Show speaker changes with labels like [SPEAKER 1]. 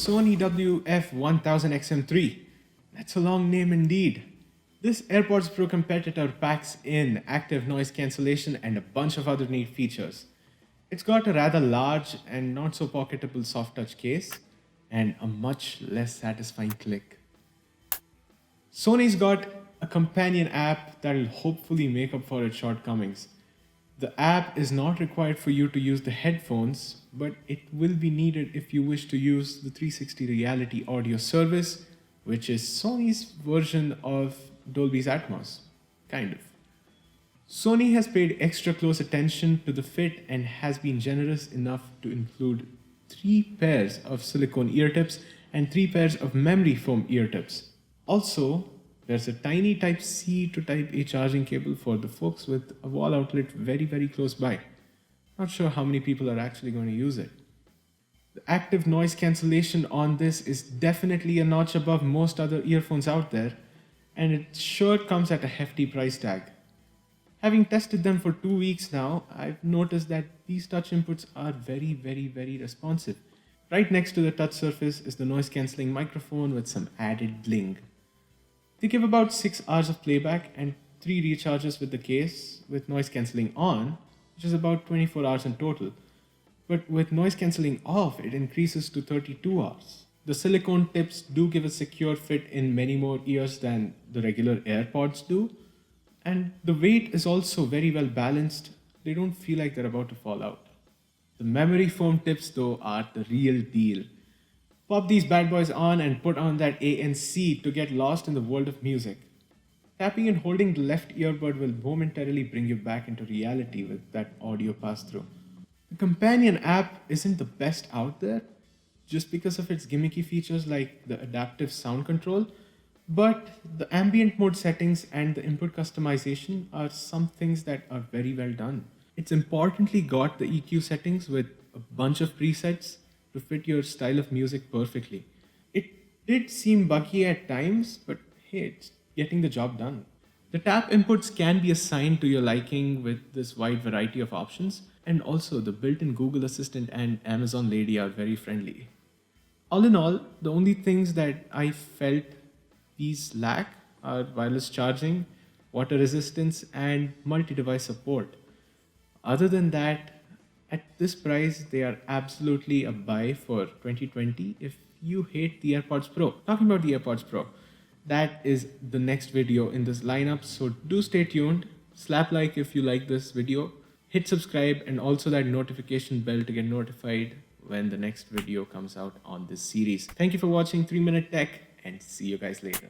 [SPEAKER 1] Sony WF-1000XM3. That's a long name indeed. This AirPods Pro competitor packs in active noise cancellation and a bunch of other neat features. It's got a rather large and not so pocketable soft touch case and a much less satisfying click. Sony's got a companion app that will hopefully make up for its shortcomings. The app is not required for you to use the headphones, but it will be needed if you wish to use the 360 Reality Audio service, which is Sony's version of Dolby's Atmos, kind of. Sony has paid extra close attention to the fit and has been generous enough to include 3 pairs of silicone ear tips and 3 pairs of memory foam ear tips. Also, there's a tiny Type-C to Type-A charging cable for the folks with a wall outlet very close by. Not sure how many people are actually going to use it. The active noise cancellation on this is definitely a notch above most other earphones out there, and it sure comes at a hefty price tag. Having tested them for 2 weeks now, I've noticed that these touch inputs are very responsive. Right next to the touch surface is the noise cancelling microphone with some added bling. They give about 6 hours of playback and 3 recharges with the case with noise cancelling on, which is about 24 hours in total. But with noise cancelling off, it increases to 32 hours. The silicone tips do give a secure fit in many more ears than the regular AirPods do. And the weight is also very well balanced. They don't feel like they're about to fall out. The memory foam tips though are the real deal. Pop these bad boys on and put on that ANC to get lost in the world of music. Tapping and holding the left earbud will momentarily bring you back into reality with that audio pass-through. The companion app isn't the best out there just because of its gimmicky features like the adaptive sound control, but the ambient mode settings and the input customization are some things that are very well done. It's importantly got the EQ settings with a bunch of presets to fit your style of music perfectly. It did seem buggy at times, but hey, it's getting the job done. The tap inputs can be assigned to your liking with this wide variety of options, and also the built-in Google Assistant and Amazon Lady are very friendly. All in all, the only things that I felt these lack are wireless charging, water resistance, and multi-device support. Other than that, at this price, they are absolutely a buy for 2020 if you hate the AirPods Pro. Talking about the AirPods Pro, that is the next video in this lineup, so do stay tuned. Slap like if you like this video, hit subscribe, and also that notification bell to get notified when the next video comes out on this series. Thank you for watching 3 Minute Tech, and see you guys later.